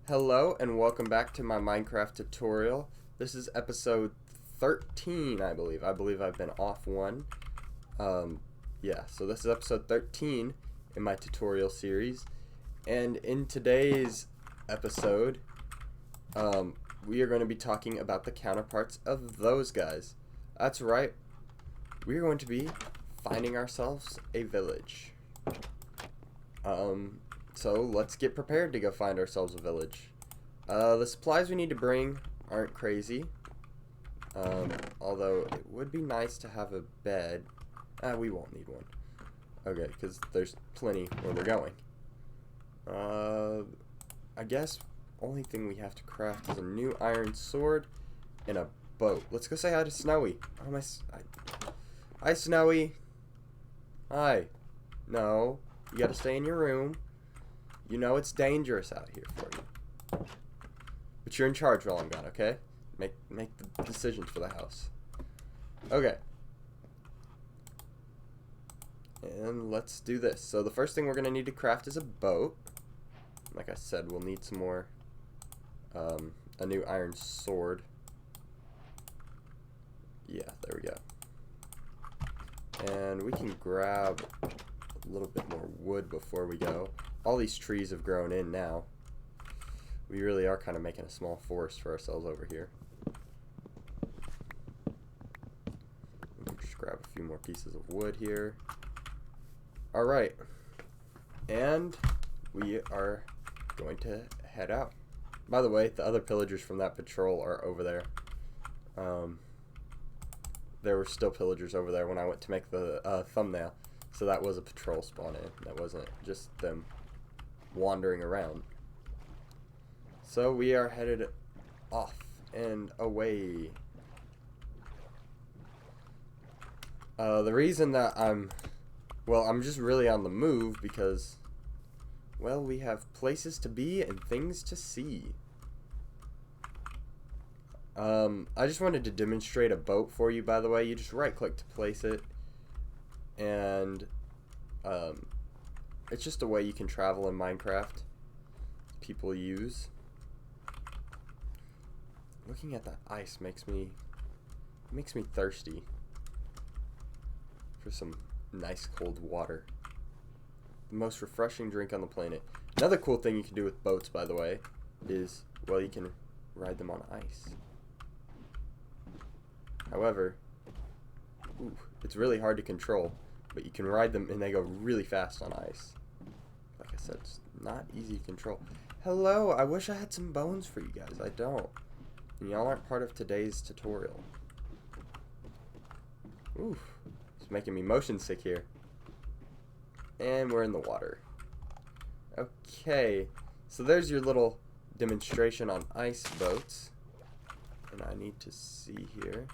Hello and welcome back to my Minecraft tutorial. This is episode 13, I believe. I believe I've been off one. Yeah, so this is episode 13 in my tutorial series. And in today's episode, we are going to be talking about the counterparts of those guys. That's right. We're going to be finding ourselves a village. So let's get prepared to go find ourselves a village. The supplies we need to bring aren't crazy. Although it would be nice to have a bed. We won't need one. Okay, because there's plenty where we're going. I guess only thing we have to craft is a new iron sword and a boat. Let's go say hi to Snowy. Oh, hi, Snowy. Hi. No, you gotta stay in your room. You know it's dangerous out here for you. But you're in charge while I'm gone, okay? Make the decisions for the house. Okay. And let's do this. So the first thing we're going to need to craft is a boat. Like I said, we'll need some more, a new iron sword. Yeah, there we go. And we can grab a little bit more wood before we go. All these trees have grown in now. We really are kind of making a small forest for ourselves over here. We can just grab a few more pieces of wood here. Alright. And we are going to head out. By the way, the other pillagers from that patrol are over there. There were still pillagers over there when I went to make the thumbnail. So that was a patrol spawn in. That wasn't just them wandering around. So we are headed off and away. The reason that I'm just really on the move because, well, we have places to be and things to see. I just wanted to demonstrate a boat for you, by the way. You just right click to place it, and it's just a way you can travel in Minecraft. People use. Looking at that ice makes me thirsty for some nice cold water. The most refreshing drink on the planet. Another cool thing you can do with boats, by the way, is, well, you can ride them on ice. However, it's really hard to control, but you can ride them and they go really fast on ice. Like I said, it's not easy to control. Hello, I wish I had some bones for you guys. I don't. And y'all aren't part of today's tutorial. Oof. It's making me motion sick here. And we're in the water. Okay. So there's your little demonstration on ice boats. And I need to see here.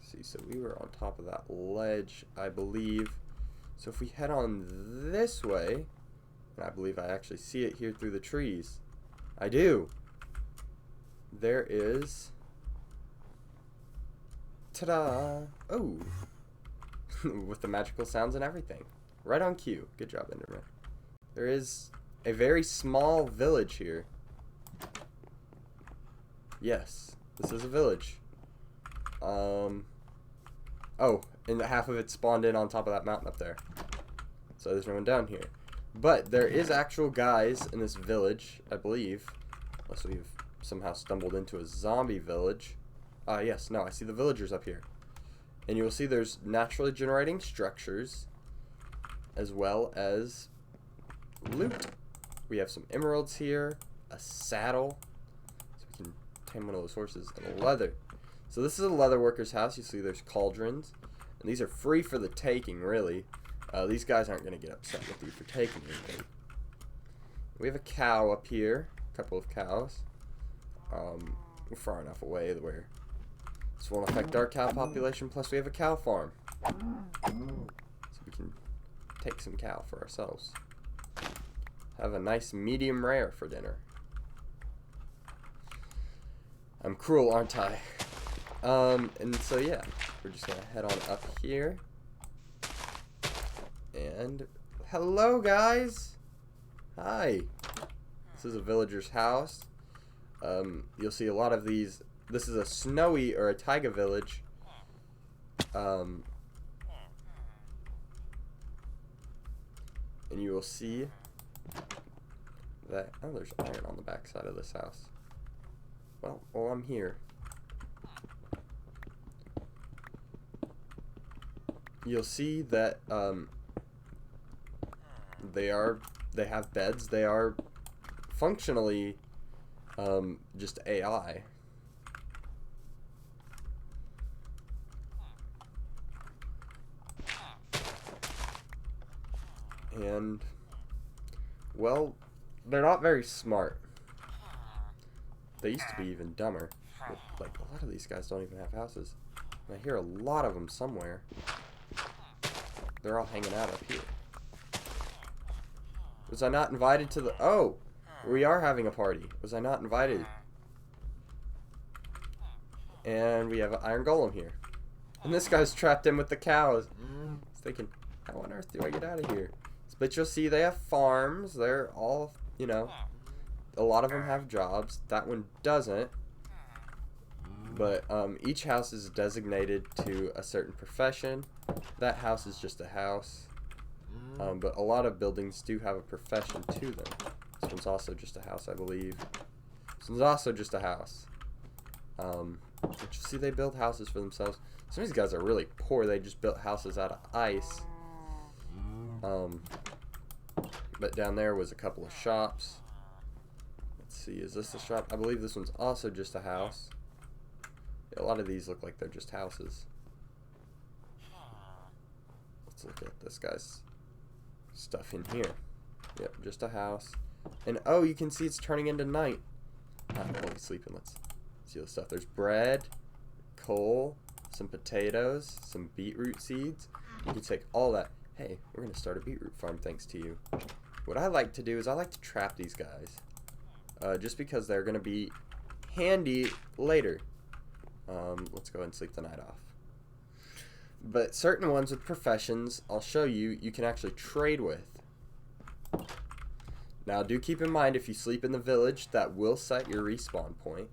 See, so we were on top of that ledge, I believe. So if we head on this way, and I believe I actually see it here through the trees. I do. There is, ta-da! Oh, with the magical sounds and everything. Right on cue. Good job, Enderman. There is a very small village here. Yes, this is a village. Oh, and half of it spawned in on top of that mountain up there. So there's no one down here. But there is actual guys in this village, I believe. Unless we've somehow stumbled into a zombie village. Yes, no, I see the villagers up here. And you will see there's naturally generating structures as well as loot. We have some emeralds here, a saddle, so we can tame one of those horses, and a leather. So this is a leather worker's house. You see there's cauldrons, and these are free for the taking, really. These guys aren't going to get upset with you for taking anything. We have a cow up here, a couple of cows. We're far enough away where this won't affect our cow population, plus we have a cow farm. So we can take some cow for ourselves. Have a nice medium rare for dinner. I'm cruel, aren't I? And so yeah, we're just gonna head on up here. And hello guys! Hi! This is a villager's house. You'll see a lot of these. This is a snowy or a taiga village. And you will see that, oh, there's iron on the back side of this house. Well, I'm here. You'll see that they have beds. They are functionally just AI. And, well, they're not very smart. They used to be even dumber. But, like, a lot of these guys don't even have houses. And I hear a lot of them somewhere. They're all hanging out up here. Was I not invited to the... Oh! We are having a party. Was I not invited? And we have an iron golem here. And this guy's trapped in with the cows. He's thinking, how on earth do I get out of here? But you'll see they have farms. They're all, you know, a lot of them have jobs. That one doesn't. But each house is designated to a certain profession. That house is just a house. But a lot of buildings do have a profession to them. This one's also just a house, I believe. This one's also just a house. But you see they build houses for themselves. Some of these guys are really poor. They just built houses out of ice. But down there was a couple of shops. Let's see, is this a shop? I believe this one's also just a house. Yeah, a lot of these look like they're just houses. Let's look at this guy's stuff in here. Yep, just a house. And oh, you can see it's turning into night. I'm only sleeping. Let's see the stuff. There's bread, coal, some potatoes, some beetroot seeds. You can take all that. Hey, we're going to start a beetroot farm thanks to you. What I like to do is I like to trap these guys. Just because they're going to be handy later. Let's go ahead and sleep the night off. But certain ones with professions, I'll show you, you can actually trade with. Now, do keep in mind, if you sleep in the village, that will set your respawn point.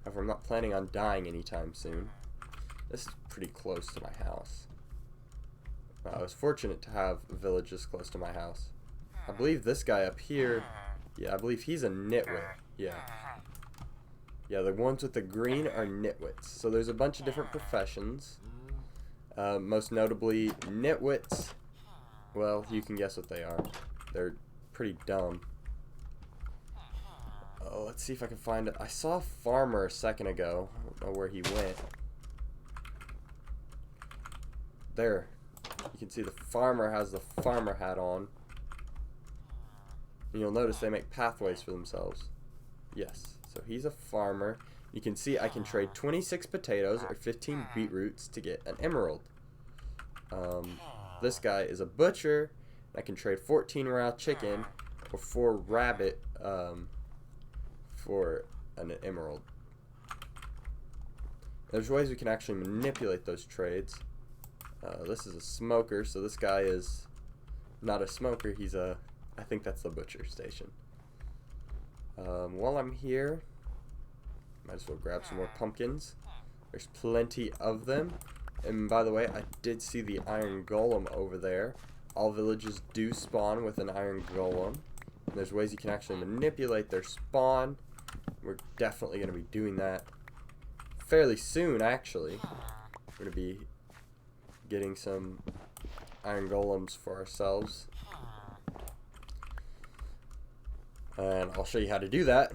However, I'm not planning on dying anytime soon. This is pretty close to my house. I was fortunate to have a village this close to my house. I believe this guy up here, yeah, I believe he's a nitwit. Yeah. Yeah, the ones with the green are nitwits. So there's a bunch of different professions. Most notably, nitwits. Well, you can guess what they are. They're pretty dumb. Oh, let's see if I can find it. I saw a farmer a second ago. I don't know where he went. There. You can see the farmer has the farmer hat on. And you'll notice they make pathways for themselves. Yes. So he's a farmer. You can see I can trade 26 potatoes or 15 beetroots to get an emerald. This guy is a butcher. I can trade 14 raw chicken or 4 rabbit for an emerald. There's ways we can actually manipulate those trades. This is a smoker, so this guy is not a smoker. He's a, I think that's the butcher station. While I'm here, might as well grab some more pumpkins. There's plenty of them. And by the way, I did see the iron golem over there. All villages do spawn with an iron golem. And there's ways you can actually manipulate their spawn. We're definitely going to be doing that fairly soon, actually. We're going to be getting some iron golems for ourselves. And I'll show you how to do that.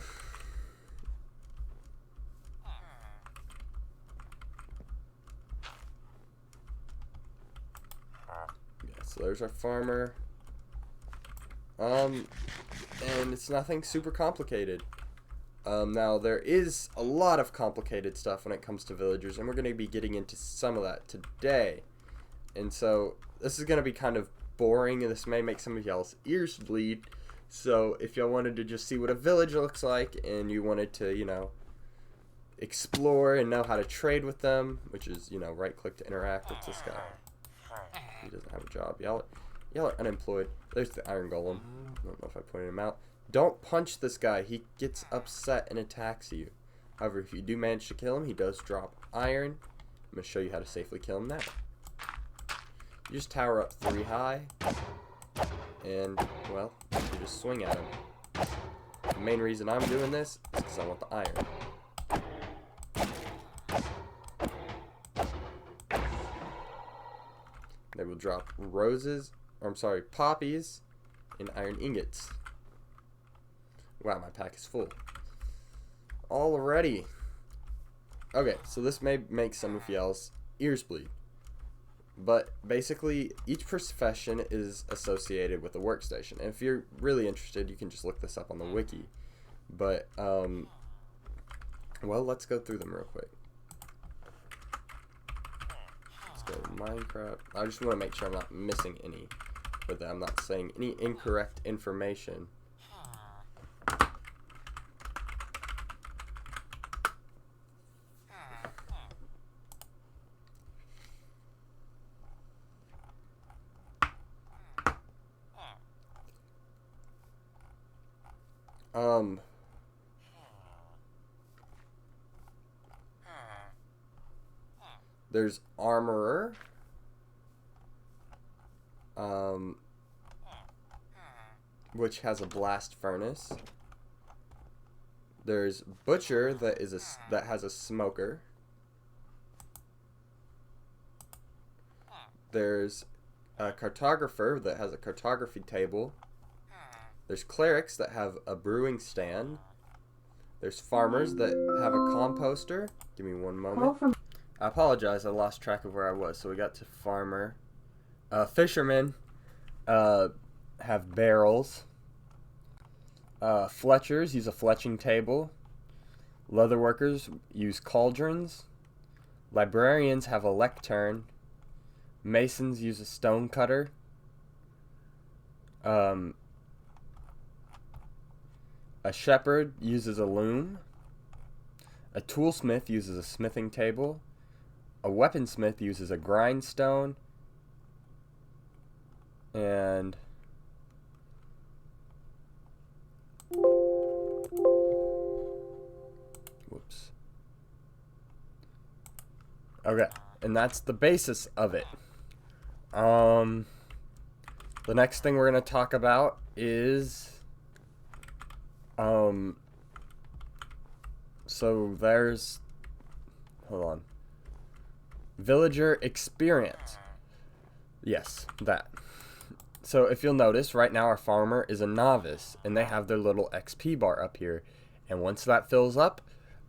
So there's our farmer. And it's nothing super complicated. Now there is a lot of complicated stuff when it comes to villagers, and we're going to be getting into some of that today. And so this is going to be kind of boring, and this may make some of y'all's ears bleed. So if y'all wanted to just see what a village looks like, and you wanted to, you know, explore and know how to trade with them, which is, you know, right click to interact with this guy. He doesn't have a job. Y'all are unemployed. There's the iron golem. I don't know if I pointed him out. don't punch this guy. He gets upset and attacks you. However, if you do manage to kill him, he does drop iron. I'm going to show you how to safely kill him now. You just tower up 3 high, and, well, you just swing at him. The main reason I'm doing this is because I want the iron. They will drop poppies and iron ingots. Wow, my pack is full. Alrighty. Okay, so this may make some of y'all's ears bleed. But basically, each profession is associated with a workstation. And if you're really interested, you can just look this up on the wiki. But, well, let's go through them real quick. Let's go to Minecraft. I just want to make sure I'm not missing any, but that I'm not saying any incorrect information. There's armorer, which has a blast furnace. There's butcher that has a smoker. There's a cartographer that has a cartography table. There's clerics that have a brewing stand. There's farmers that have a composter. Give me one moment. I apologize, I lost track of where I was. So we got to farmer. Fishermen have barrels. Fletchers use a fletching table. Leatherworkers use cauldrons. Librarians have a lectern. Masons use a stone cutter. A shepherd uses a loom. A toolsmith uses a smithing table. A weaponsmith uses a grindstone. And whoops. Okay, and that's the basis of it. The next thing we're going to talk about is so there's, hold on, villager experience. Yes, that. So if you'll notice, right now our farmer is a novice, and they have their little XP bar up here. And once that fills up,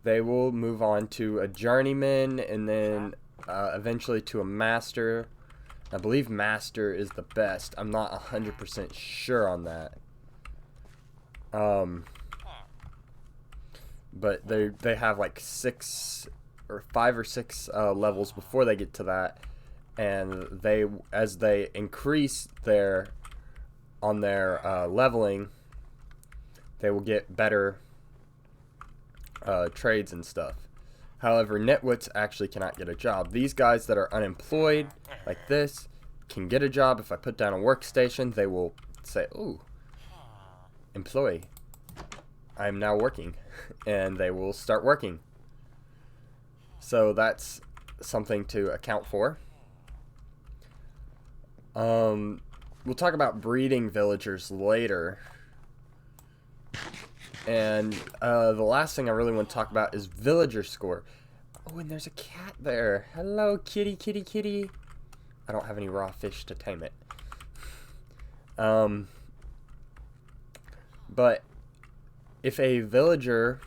they will move on to a journeyman, and then eventually to a master. I believe master is the best. I'm not 100% sure on that. But they have like 5 or 6 levels before they get to that, and as they increase their leveling, they will get better trades and stuff. However, nitwits actually cannot get a job. These guys that are unemployed like this can get a job. If I put down a workstation, they will say, "Ooh, employee, I'm now working," and they will start working. So that's something to account for. We'll talk about breeding villagers later. And the last thing I really want to talk about is villager score. Oh, and there's a cat there. Hello, kitty, kitty, kitty. I don't have any raw fish to tame it. But if a villager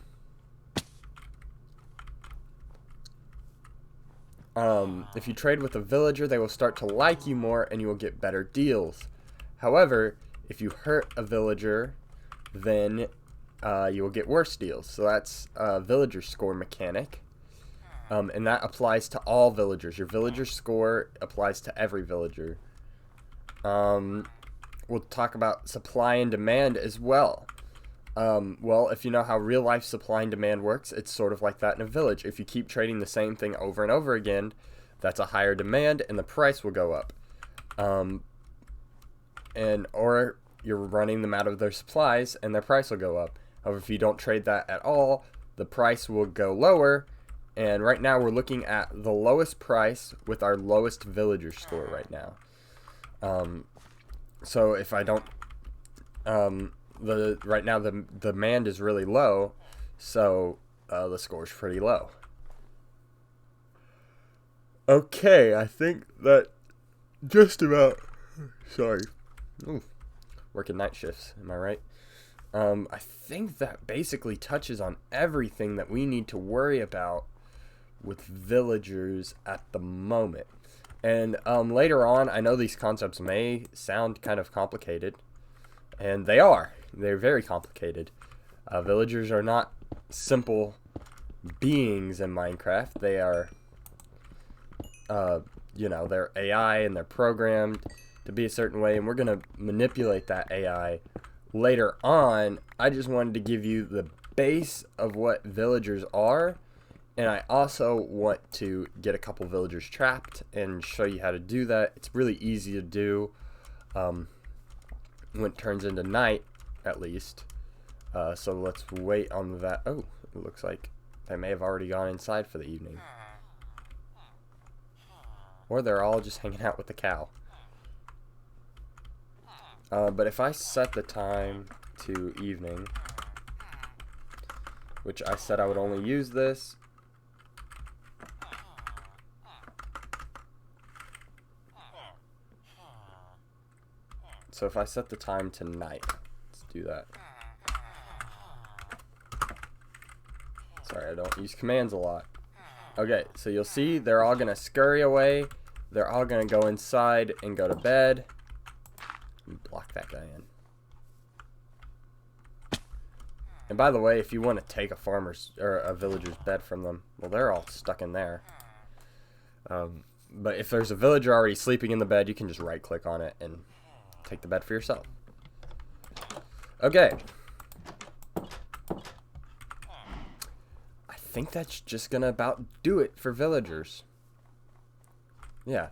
if you trade with a villager, they will start to like you more and you will get better deals. However, if you hurt a villager, then you will get worse deals. So that's a villager score mechanic. And that applies to all villagers. Your villager score applies to every villager. We'll talk about supply and demand as well. Well, if you know how real life supply and demand works, it's sort of like that in a village. If you keep trading the same thing over and over again, that's a higher demand and the price will go up. Or you're running them out of their supplies and their price will go up. However, if you don't trade that at all, the price will go lower. And right now we're looking at the lowest price with our lowest villager score right now. So if I don't, right now the demand is really low, so the score's pretty low. Okay, I think that just about, sorry, working night shifts, am I right? I think that basically touches on everything that we need to worry about with villagers at the moment. And later on, I know these concepts may sound kind of complicated, and they are. They're very complicated. Villagers are not simple beings in Minecraft. They are, they're AI and they're programmed to be a certain way, and we're going to manipulate that AI later on. I just wanted to give you the base of what villagers are, and I also want to get a couple villagers trapped and show you how to do that. It's really easy to do when it turns into night, at least. So let's wait on that. Oh, it looks like they may have already gone inside for the evening. Or they're all just hanging out with the cow. But if I set the time to evening, which I said I would only use this, so if I set the time to night, let's do that. Sorry, I don't use commands a lot. Okay, so you'll see they're all gonna scurry away. They're all gonna go inside and go to bed. Block that guy in. And by the way, if you want to take a farmer's or a villager's bed from them, well, they're all stuck in there. But if there's a villager already sleeping in the bed, you can just right click on it and take the bed for yourself. Okay. I think that's just gonna about do it for villagers. Yeah.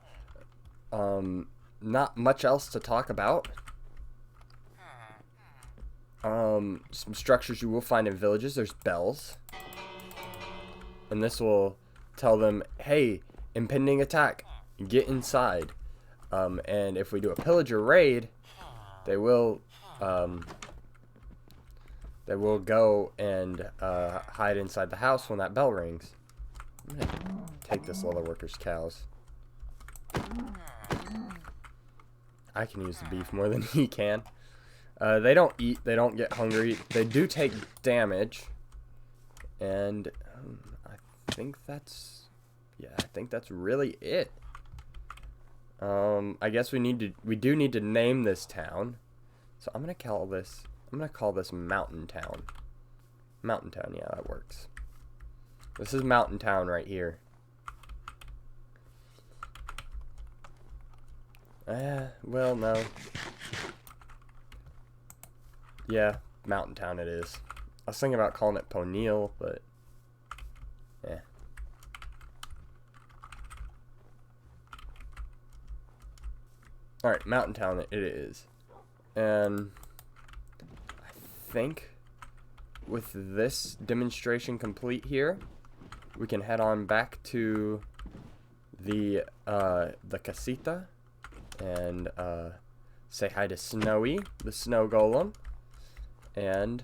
Not much else to talk about. Some structures you will find in villages. There's bells. And this will tell them, hey, impending attack, get inside. And if we do a pillager raid, they will go and hide inside the house when that bell rings. I'm gonna take this leather worker's cows. I can use the beef more than he can. They don't eat. They don't get hungry. They do take damage. And I think that's really it. I guess we do need to name this town. So I'm gonna call this Mountain Town. Mountain Town, yeah, that works. This is Mountain Town right here. Well, no. Yeah, Mountain Town it is. I was thinking about calling it Poniel, but yeah. Alright, Mountain Town it is. And I think with this demonstration complete here, we can head on back to the casita and say hi to Snowy, the snow golem, and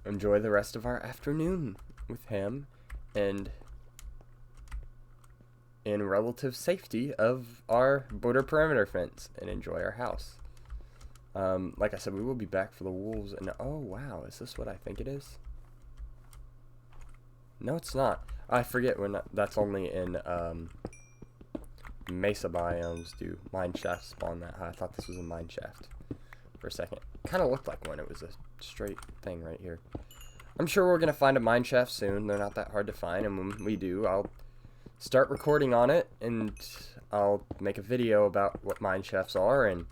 enjoy the rest of our afternoon with him and in relative safety of our border perimeter fence and enjoy our house. Like I said, we will be back for the wolves. And oh wow, is this what I think it is? No, it's not. I forget when that's only in mesa biomes do mine shafts spawn that high. I thought this was a mine shaft for a second. Kind of looked like one. It was a straight thing right here. I'm sure we're gonna find a mine shaft soon. They're not that hard to find, and when we do, I'll start recording on it, and I'll make a video about what mine shafts are and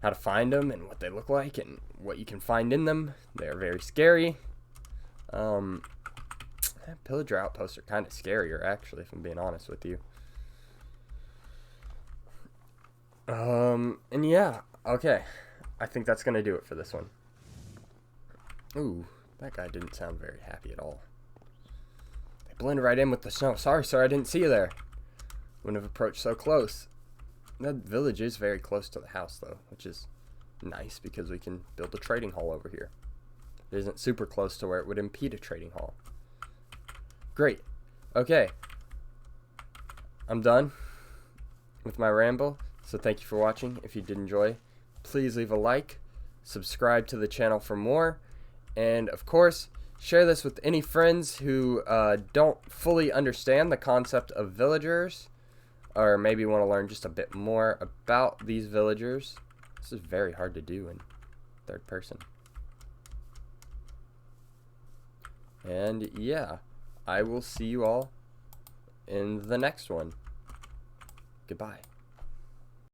how to find them and what they look like and what you can find in them. They're very scary. Pillager outposts are kind of scarier, actually, if I'm being honest with you. And yeah, okay. I think that's going to do it for this one. Ooh, that guy didn't sound very happy at all. They blend right in with the snow. Sorry, sir, I didn't see you there. Wouldn't have approached so close. That village is very close to the house, though, which is nice because we can build a trading hall over here. It isn't super close to where it would impede a trading hall. Great. Okay. I'm done with my ramble, so thank you for watching. If you did enjoy, please leave a like, subscribe to the channel for more, and of course, share this with any friends who don't fully understand the concept of villagers, or maybe want to learn just a bit more about these villagers. This is very hard to do in third person. And yeah, I will see you all in the next one. Goodbye.